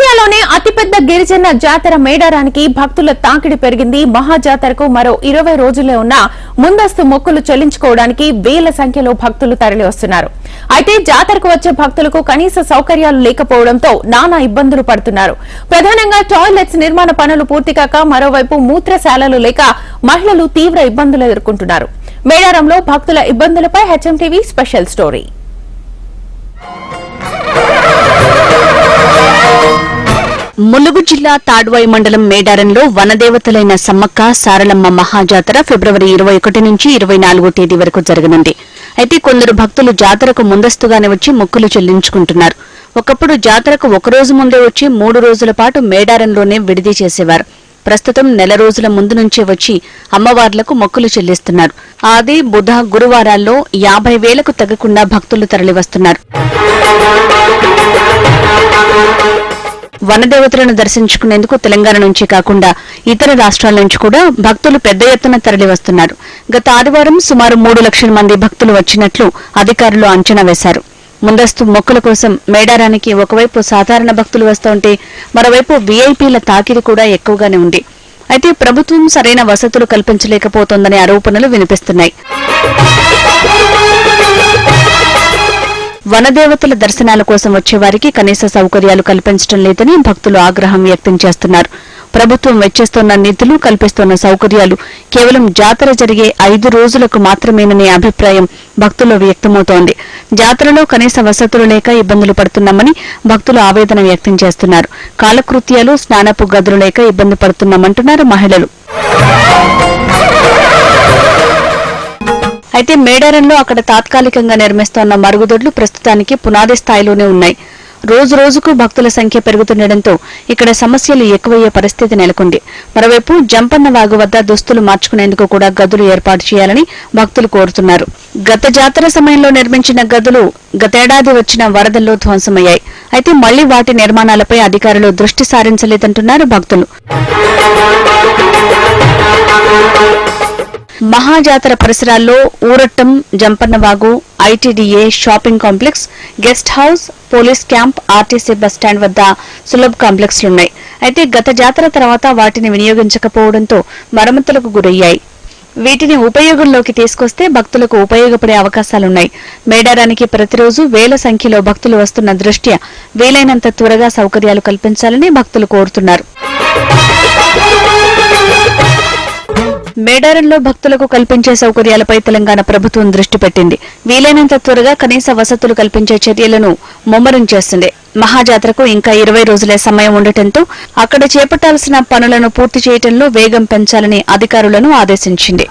ఇండియాలోనే అతిపెద్ద గిరిజన జాతర మేడారానికి భక్తుల తాకిడి పెరిగింది. మహాజాతరకు మరో 20 రోజులే ఉన్న ముందస్తు మొక్కులు చెల్లించుకోవడానికి వేల సంఖ్యలో భక్తులు తరలి వస్తున్నారు. అయితే జాతరకు వచ్చే భక్తులకు కనీస సౌకర్యాలు లేకపోవడంతో నానా ఇబ్బందులు పడుతున్నారు. ప్రధానంగా టాయిలెట్స్ నిర్మాణ పనులు పూర్తి కాక మరోవైపు మూత్రశాలలు లేక మహిళలు తీవ్ర ఇబ్బందులు ఎదుర్కొంటున్నారు. మేడారంలో భక్తుల ఇబ్బందులపై హెచ్ఎంటీవీ స్పెషల్ స్టోరీ. ములుగు జిల్లా తాడ్వాయి మండలం మేడారంలో వనదేవతలైన సమ్మక్క సారలమ్మ మహాజాతర ఫిబ్రవరి 21 నుంచి 24 తేదీ వరకు జరగనుంది. అయితే కొందరు భక్తులు జాతరకు ముందస్తుగానే వచ్చి మొక్కులు చెల్లించుకుంటున్నారు. ఒకప్పుడు జాతరకు ఒకరోజు ముందే వచ్చి 3 రోజుల పాటు మేడారంలోనే విడిది చేసేవారు. ప్రస్తుతం నెల రోజుల ముందు నుంచే వచ్చి అమ్మవార్లకు మొక్కులు చెల్లిస్తున్నారు. ఆది, బుధ, గురువారాల్లో 50,000కు తగ్గకుండా భక్తులు తరలివస్తున్నారు. వనదేవతలను దర్శించుకునేందుకు తెలంగాణ నుంచి కాకుండా ఇతర రాష్ట్రాల నుంచి కూడా భక్తులు పెద్ద ఎత్తున తరలివస్తున్నారు. గత ఆదివారం సుమారు 3 లక్షల మంది భక్తులు వచ్చినట్లు అధికారులు అంచనా వేశారు. ముందస్తు మొక్కుల కోసం మేడారానికి ఒకవైపు సాధారణ భక్తులు వస్తుంటే మరోవైపు వీఐపీల తాకిడి కూడా ఎక్కువగానే ఉంది. అయితే ప్రభుత్వం సరైన వసతులు కల్పించలేకపోతోందనే ఆరోపణలు వినిపిస్తున్నాయి. వనదేవతల దర్శనాల కోసం వచ్చేవారికి కనీస సౌకర్యాలు కల్పించడం లేదని భక్తులు ఆగ్రహం వ్యక్తం చేస్తున్నారు. ప్రభుత్వం వెచ్చిస్తోన్న నిధులు, కల్పిస్తోన్న సౌకర్యాలు కేవలం జాతర జరిగే 5 రోజులకు మాత్రమేననే అభిప్రాయం భక్తుల్లో వ్యక్తమవుతోంది. జాతరలో కనీస వసతులు లేక ఇబ్బందులు పడుతున్నామని భక్తులు ఆవేదన వ్యక్తం చేస్తున్నారు. కాలకృత్యాలు, స్నానపు గదులు లేక ఇబ్బంది పడుతున్నామంటున్నారు మహిళలు. అయితే మేడారంలో అక్కడ తాత్కాలికంగా నిర్మిస్తోన్న మరుగుదొడ్లు ప్రస్తుతానికి పునాది స్థాయిలోనే ఉన్నాయి. రోజు రోజుకు భక్తుల సంఖ్య పెరుగుతుండటంతో ఇక్కడ సమస్యలు ఎక్కువయ్యే పరిస్థితి నెలకొంది. మరోవైపు జంపన్న వాగు వద్ద దుస్తులు మార్చుకునేందుకు కూడా గదులు ఏర్పాటు చేయాలని భక్తులు కోరుతున్నారు. గత జాతర సమయంలో నిర్మించిన గదులు గతేడాది వచ్చిన వరదల్లో ధ్వంసమయ్యాయి. అయితే మళ్లీ వాటి నిర్మాణాలపై అధికారులు దృష్టి సారించలేదంటున్నారు భక్తులు. మహాజాతర పరిసరాల్లో Urattam, Jampanna Vagu, ITDA, shopping complex, guest house, police camp, RTC bus stand వద్ద సులభ్ కాంప్లెక్స్లున్నాయి. అయితే గత జాతర తర్వాత వాటిని వినియోగించకపోవడంతో మరమ్మతులకు గురయ్యాయి. వీటిని ఉపయోగంలోకి తీసుకొస్తే భక్తులకు ఉపయోగపడే అవకాశాలున్నాయి. మేడారానికి ప్రతిరోజు వేల సంఖ్యలో భక్తులు వస్తున్న దృష్ట్యా వీలైనంత త్వరగా సౌకర్యాలు కల్పించాలని భక్తులు కోరుతున్నారు. మేడారంలో భక్తులకు కల్పించే సౌకర్యాలపై తెలంగాణ ప్రభుత్వం దృష్టి పెట్టింది. వీలైనంత త్వరగా కనీస వసతులు కల్పించే చర్యలను ముమ్మరం చేస్తుంది. మహాజాతరకు ఇంకా 20 రోజులే సమయం ఉండటంతో అక్కడ చేపట్టాల్సిన పనులను పూర్తి చేయడంలో వేగం పెంచాలని అధికారులను ఆదేశించింది.